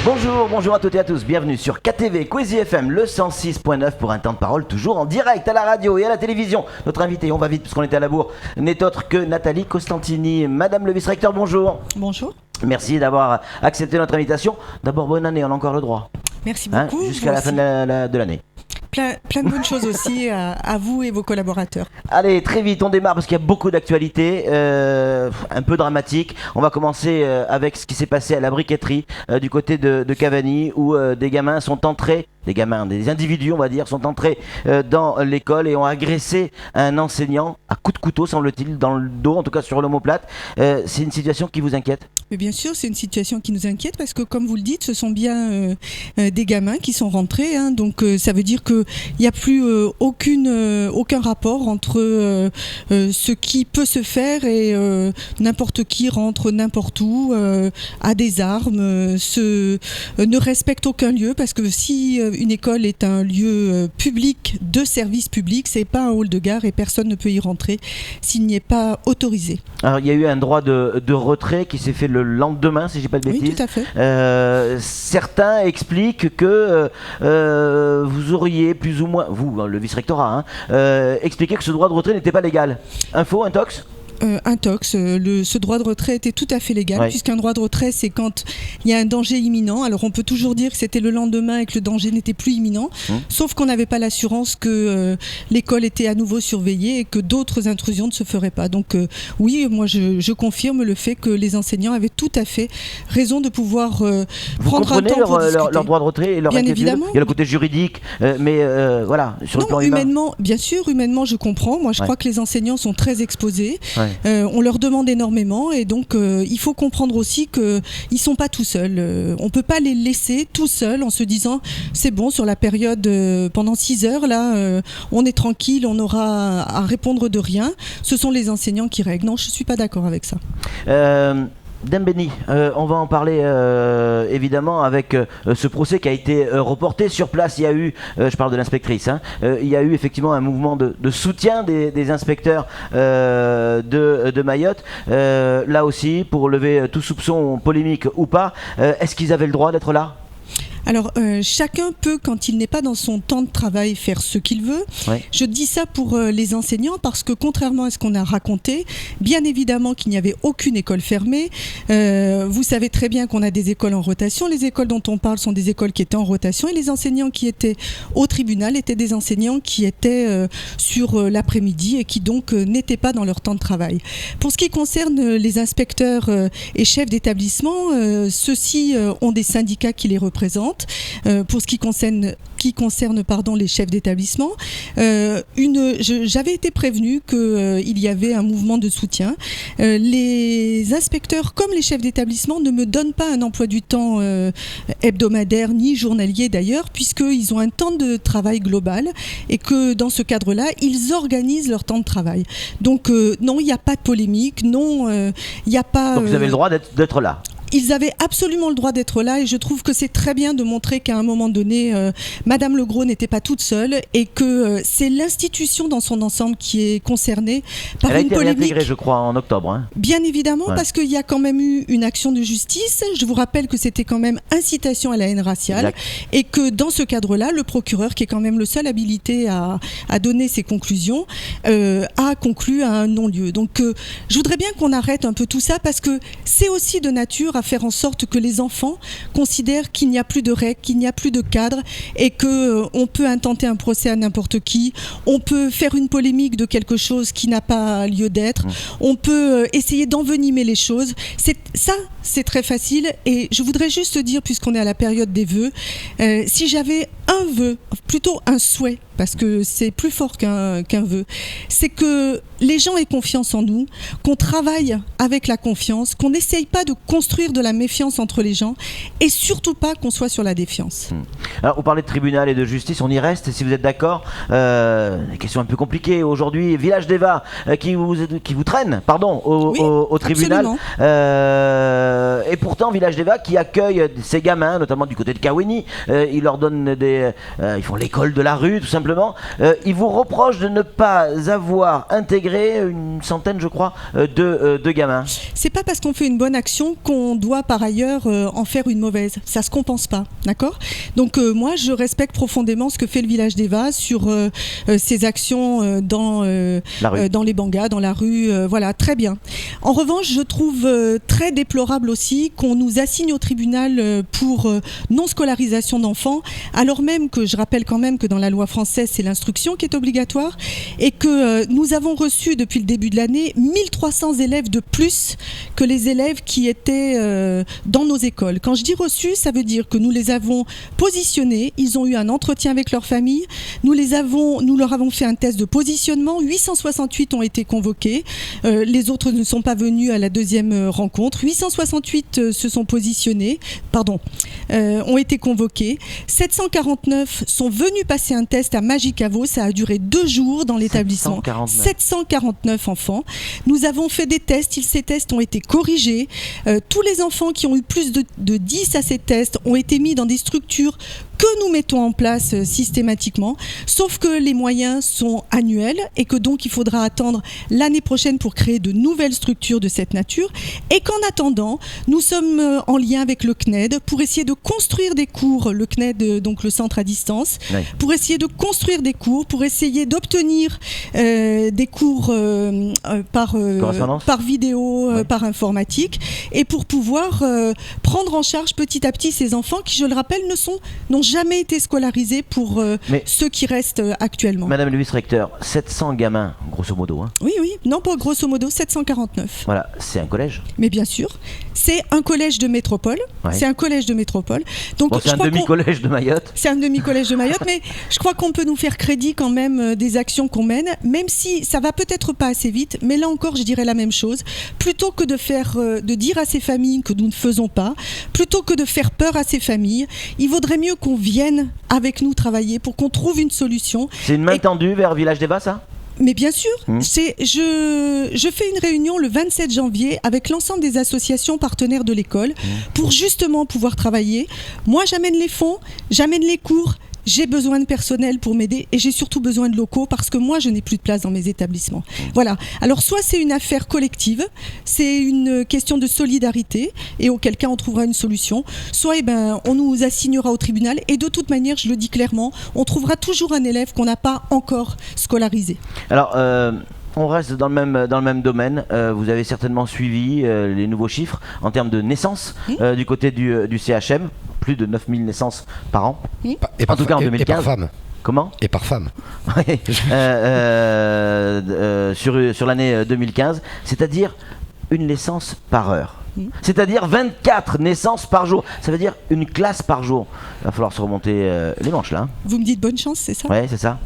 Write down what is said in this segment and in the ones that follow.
Bonjour à toutes et à tous, bienvenue sur KTV Kwezi FM, le 106.9 pour un temps de parole toujours en direct à la radio et à la télévision. Notre invité, on va vite puisqu'on était à la bourre, n'est autre que Nathalie Costantini. Madame le vice-recteur, bonjour. Bonjour. Merci d'avoir accepté notre invitation. D'abord, bonne année, on a encore le droit. Merci beaucoup. Jusqu'à la fin de l'année. Plein de bonnes choses aussi à vous et vos collaborateurs. Allez, très vite, on démarre parce qu'il y a beaucoup d'actualités, un peu dramatiques. On va commencer avec ce qui s'est passé à la briqueterie du côté de Cavani où des gamins sont entrés, des individus on va dire, sont entrés dans l'école et ont agressé un enseignant à coups de couteau semble-t-il, dans le dos, en tout cas sur l'omoplate. C'est une situation qui vous inquiète ? Mais bien sûr, c'est une situation qui nous inquiète parce que comme vous le dites, ce sont bien des gamins qui sont rentrés, hein, donc ça veut dire qu'il n'y a plus aucun rapport entre ce qui peut se faire et n'importe qui rentre n'importe où, a des armes, ne respecte aucun lieu parce que si une école est un lieu public de service public, c'est pas un hall de gare et personne ne peut y rentrer s'il n'y est pas autorisé. Alors il y a eu un droit de retrait qui s'est fait le lendemain, si j'ai pas de bêtises. Oui, tout à fait. Certains expliquent que vous auriez plus ou moins, vous, le vice-rectorat, expliqué que ce droit de retrait n'était pas légal. Info, intox ? Intox, ce droit de retrait était tout à fait légal, puisqu'un droit de retrait c'est quand il y a un danger imminent. Alors on peut toujours dire que c'était le lendemain et que le danger n'était plus imminent, sauf qu'on n'avait pas l'assurance que l'école était à nouveau surveillée et que d'autres intrusions ne se feraient pas. Donc oui, moi je confirme le fait que les enseignants avaient tout à fait raison de pouvoir prendre un temps pour discuter. Leur droit de retrait et leur inquiétude. Évidemment. Il y a le côté juridique, mais voilà, sur le plan humain. Bien sûr, humainement je comprends. Moi je crois que les enseignants sont très exposés. On leur demande énormément et donc il faut comprendre aussi qu'ils ne sont pas tout seuls. On ne peut pas les laisser tout seuls en se disant c'est bon, sur la période pendant 6 heures, là, on est tranquille, on aura à répondre de rien. Ce sont les enseignants qui règlent. Non, je ne suis pas d'accord avec ça. Dembeni, on va en parler évidemment avec ce procès qui a été reporté sur place. Il y a eu, je parle de l'inspectrice, il y a eu effectivement un mouvement de soutien des inspecteurs de Mayotte. Là aussi, pour lever tout soupçon polémique ou pas, est-ce qu'ils avaient le droit d'être là ? Alors, chacun peut, quand il n'est pas dans son temps de travail, faire ce qu'il veut. Ouais. Je dis ça pour les enseignants parce que, contrairement à ce qu'on a raconté, bien évidemment qu'il n'y avait aucune école fermée. Vous savez très bien qu'on a des écoles en rotation. Les écoles dont on parle sont des écoles qui étaient en rotation et les enseignants qui étaient au tribunal étaient des enseignants qui étaient sur l'après-midi et qui donc n'étaient pas dans leur temps de travail. Pour ce qui concerne les inspecteurs et chefs d'établissement, ceux-ci ont des syndicats qui les représentent. Pour ce qui concerne les chefs d'établissement, j'avais été prévenue qu'il y avait un mouvement de soutien. Les inspecteurs comme les chefs d'établissement ne me donnent pas un emploi du temps hebdomadaire ni journalier d'ailleurs, puisqu'ils ont un temps de travail global et que dans ce cadre-là, ils organisent leur temps de travail. Donc non, il n'y a pas de polémique, non, il n'y a pas... Donc vous avez le droit d'être là ? Ils avaient absolument le droit d'être là et je trouve que c'est très bien de montrer qu'à un moment donné, Madame Legros n'était pas toute seule et que c'est l'institution dans son ensemble qui est concernée par une polémique. Elle a été réintégrée, je crois, en octobre. Bien évidemment, parce qu'il y a quand même eu une action de justice. Je vous rappelle que c'était quand même incitation à la haine raciale et que dans ce cadre-là, le procureur, qui est quand même le seul habilité à donner ses conclusions, a conclu à un non-lieu. Donc, je voudrais bien qu'on arrête un peu tout ça parce que c'est aussi de nature à faire en sorte que les enfants considèrent qu'il n'y a plus de règles, qu'il n'y a plus de cadre et qu'on peut intenter un procès à n'importe qui, on peut faire une polémique de quelque chose qui n'a pas lieu d'être, on peut essayer d'envenimer les choses. C'est très facile et je voudrais juste dire, puisqu'on est à la période des vœux, si j'avais un vœu, plutôt un souhait, parce que c'est plus fort qu'un vœu, c'est que les gens aient confiance en nous, qu'on travaille avec la confiance, qu'on n'essaye pas de construire de la méfiance entre les gens et surtout pas qu'on soit sur la défiance. Alors, vous parlez de tribunal et de justice, on y reste si vous êtes d'accord. Des questions un peu compliquées aujourd'hui. Village d'Eva qui vous traîne au tribunal. Et pourtant, Village d'Eva qui accueille ces gamins, notamment du côté de Kaweni, ils leur donnent ils font l'école de la rue, tout simplement. Ils vous reprochent de ne pas avoir intégré une centaine, je crois, de gamins. C'est pas parce qu'on fait une bonne action qu'on doit par ailleurs en faire une mauvaise. Ça se compense pas, d'accord ? Donc moi, je respecte profondément ce que fait le Village d'Eva sur ses actions dans les bangas, dans la rue, voilà, très bien. En revanche, je trouve très déplorable aussi qu'on nous assigne au tribunal pour non-scolarisation d'enfants, alors même que je rappelle quand même que dans la loi française, c'est l'instruction qui est obligatoire et que nous avons reçu depuis le début de l'année 1300 élèves de plus que les élèves qui étaient dans nos écoles. Quand je dis reçus, ça veut dire que nous les avons positionnés, ils ont eu un entretien avec leur famille, nous leur avons fait un test de positionnement, 868 ont été convoqués, les autres ne sont pas venus à la deuxième rencontre, 868 se sont positionnés, ont été convoqués, 749 sont venus passer un test à Magicavo, ça a duré 2 jours dans l'établissement, 749 enfants. Nous avons fait des tests, ces tests ont été corrigés, tous les enfants qui ont eu plus de 10 à ces tests ont été mis dans des structures que nous mettons en place systématiquement, sauf que les moyens sont annuels et que donc il faudra attendre l'année prochaine pour créer de nouvelles structures de cette nature et qu'en attendant, nous sommes en lien avec le CNED pour essayer de construire des cours, le CNED, donc le centre à distance, oui, pour essayer de construire des cours, pour essayer d'obtenir des cours par vidéo, oui, par informatique et pour pouvoir prendre en charge petit à petit ces enfants qui, je le rappelle, n'ont jamais été scolarisés pour ceux qui restent actuellement. Madame le vice-recteur, 700 gamins, grosso modo. Hein. Oui, non pas grosso modo, 749. Voilà, c'est un collège. Mais bien sûr, c'est un collège de métropole. Ouais. C'est un collège de métropole. Donc, bon, c'est un demi-collège de Mayotte. C'est un demi-collège de Mayotte, mais je crois qu'on peut nous faire crédit quand même des actions qu'on mène, même si ça va peut-être pas assez vite, mais là encore, je dirais la même chose. Plutôt que de dire à ces familles que nous ne faisons pas, plutôt que de faire peur à ces familles, il vaudrait mieux qu'on vienne avec nous travailler pour qu'on trouve une solution. C'est une main tendue vers Village d'Eva, ça ? Mais bien sûr, je fais une réunion le 27 janvier avec l'ensemble des associations partenaires de l'école pour justement pouvoir travailler. Moi, j'amène les fonds, j'amène les cours. J'ai besoin de personnel pour m'aider et j'ai surtout besoin de locaux parce que moi, je n'ai plus de place dans mes établissements. Voilà. Alors, soit c'est une affaire collective, c'est une question de solidarité et auquel cas on trouvera une solution, soit on nous assignera au tribunal et de toute manière, je le dis clairement, on trouvera toujours un élève qu'on n'a pas encore scolarisé. Alors, on reste dans le même domaine. Vous avez certainement suivi les nouveaux chiffres en termes de naissance du côté du CHM. Plus de 9000 naissances par an. En tout cas en 2015. Et par femme. Comment ? Et par femme. Sur l'année 2015, c'est-à-dire une naissance par heure. C'est-à-dire 24 naissances par jour. Ça veut dire une classe par jour. Il va falloir se remonter les manches là. Vous me dites bonne chance, c'est ça ? Oui, c'est ça.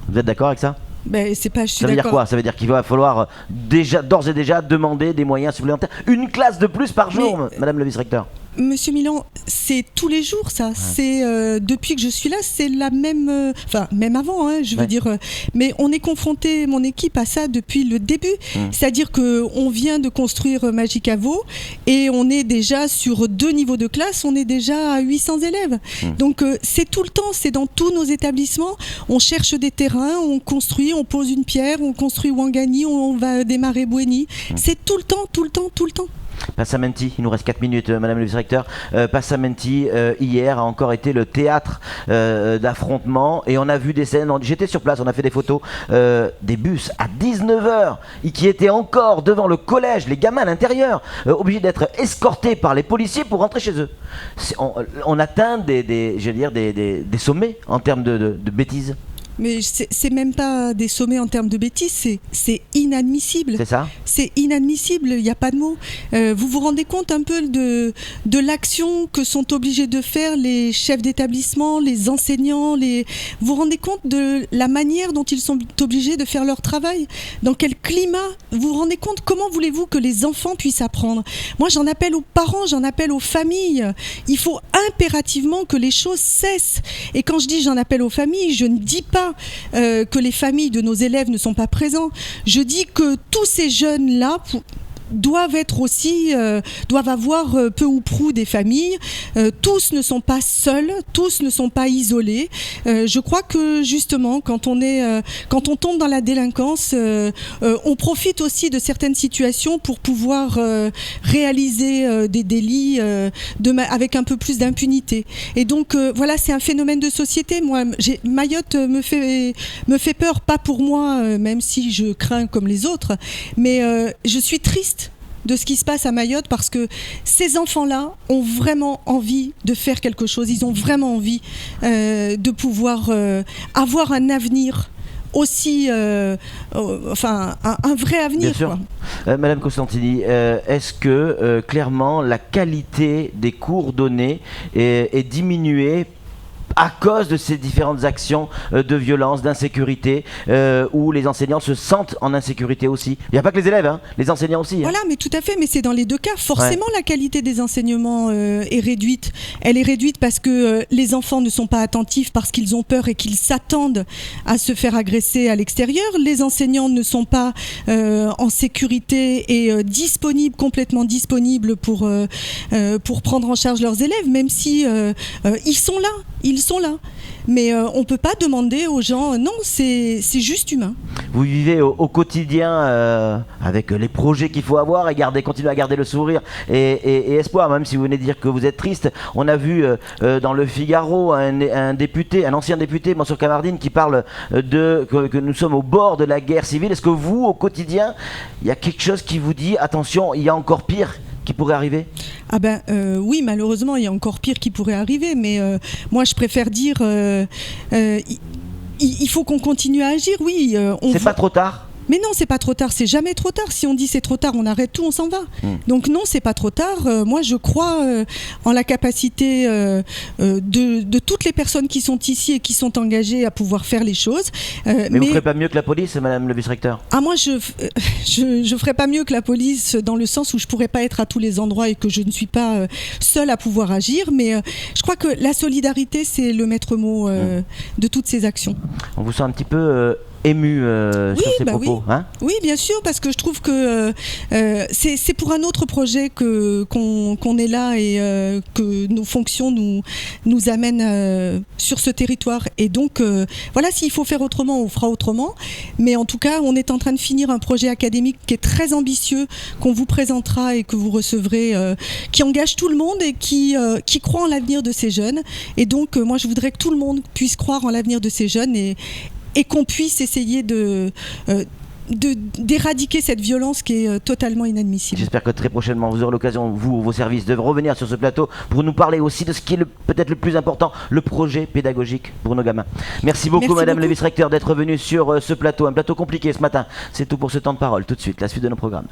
Vous êtes d'accord avec ça ? Ça veut dire quoi ? Ça veut dire qu'il va falloir d'ores et déjà demander des moyens supplémentaires. Une classe de plus par jour, Madame le vice-recteur. Monsieur Milan, c'est tous les jours ça. Ouais. C'est depuis que je suis là, c'est la même. Même avant, je veux dire. Mais on est confronté, mon équipe, à ça depuis le début. C'est-à-dire qu'on vient de construire Magicavo et on est déjà sur 2 niveaux de classe. On est déjà à 800 élèves. Donc c'est tout le temps. C'est dans tous nos établissements. On cherche des terrains, on construit, on pose une pierre, on construit Ouangani, on va démarrer Bouéni. C'est tout le temps, tout le temps, tout le temps. Passamenti, il nous reste 4 minutes, Madame le vice-recteur. Passamenti, hier, a encore été le théâtre d'affrontements et on a vu des scènes, j'étais sur place, on a fait des photos, des bus à 19h qui étaient encore devant le collège, les gamins à l'intérieur, obligés d'être escortés par les policiers pour rentrer chez eux. On atteint des sommets en termes de bêtises. Mais c'est même pas des sommets en termes de bêtises, c'est inadmissible. C'est ça ? C'est inadmissible, il n'y a pas de mots. Vous vous rendez compte un peu de l'action que sont obligés de faire les chefs d'établissement, les enseignants, vous vous rendez compte de la manière dont ils sont obligés de faire leur travail ? Dans quel climat ? Vous vous rendez compte ? Comment voulez-vous que les enfants puissent apprendre ? Moi, j'en appelle aux parents, j'en appelle aux familles. Il faut impérativement que les choses cessent. Et quand je dis j'en appelle aux familles, je ne dis pas que les familles de nos élèves ne sont pas présents. Je dis que tous ces jeunes-là, doivent être aussi, doivent avoir peu ou prou des familles. Tous ne sont pas seuls, tous ne sont pas isolés. Je crois que justement, quand on tombe dans la délinquance, on profite aussi de certaines situations pour pouvoir réaliser des délits avec un peu plus d'impunité. Et donc voilà, c'est un phénomène de société. Moi, Mayotte me fait peur, pas pour moi, même si je crains comme les autres, mais je suis triste de ce qui se passe à Mayotte parce que ces enfants-là ont vraiment envie de faire quelque chose. Ils ont vraiment envie de pouvoir avoir un avenir aussi, enfin un vrai avenir. Bien sûr. Madame Costantini, est-ce que clairement la qualité des cours donnés est diminuée à cause de ces différentes actions de violence, d'insécurité, où les enseignants se sentent en insécurité aussi? Il n'y a pas que les élèves, hein, les enseignants aussi. Voilà, mais tout à fait, mais c'est dans les deux cas. Forcément, la qualité des enseignements est réduite. Elle est réduite parce que les enfants ne sont pas attentifs, parce qu'ils ont peur et qu'ils s'attendent à se faire agresser à l'extérieur. Les enseignants ne sont pas en sécurité et complètement disponibles pour prendre en charge leurs élèves, même si ils sont là. Ils sont là. Mais on ne peut pas demander aux gens, non, c'est juste humain. Vous vivez au quotidien avec les projets qu'il faut avoir et continuer à garder le sourire et espoir, même si vous venez de dire que vous êtes triste. On a vu dans le Figaro un ancien député, Mansour Kamardine, qui parle que nous sommes au bord de la guerre civile. Est-ce que vous, au quotidien, il y a quelque chose qui vous dit, attention, il y a encore pire qui pourrait arriver? Ah ben oui, malheureusement, il y a encore pire qui pourrait arriver, mais moi je préfère dire il faut qu'on continue à agir, oui. C'est pas trop tard? Mais non, c'est pas trop tard, c'est jamais trop tard. Si on dit c'est trop tard, on arrête tout, on s'en va. Donc non, c'est pas trop tard. Moi, je crois en la capacité de toutes les personnes qui sont ici et qui sont engagées à pouvoir faire les choses. Mais vous ne ferez pas mieux que la police, madame le vice-recteur? Ah, moi, je ferai pas mieux que la police dans le sens où je pourrais pas être à tous les endroits et que je ne suis pas seule à pouvoir agir. Mais je crois que la solidarité, c'est le maître mot de toutes ces actions. On vous sent un petit peu ému sur ces propos, oui. Hein? Oui, bien sûr, parce que je trouve que c'est pour un autre projet qu'on est là et que nos fonctions nous amènent sur ce territoire. Et donc, voilà, s'il faut faire autrement, on fera autrement. Mais en tout cas, on est en train de finir un projet académique qui est très ambitieux, qu'on vous présentera et que vous recevrez, qui engage tout le monde et qui croit en l'avenir de ces jeunes. Et donc, moi, je voudrais que tout le monde puisse croire en l'avenir de ces jeunes et qu'on puisse essayer d'éradiquer cette violence qui est totalement inadmissible. J'espère que très prochainement vous aurez l'occasion, vous, vos services, de revenir sur ce plateau pour nous parler aussi de ce qui est peut-être le plus important, le projet pédagogique pour nos gamins. Merci beaucoup, madame le vice-recteur, d'être venue sur ce plateau, un plateau compliqué ce matin. C'est tout pour ce temps de parole. Tout de suite, la suite de nos programmes.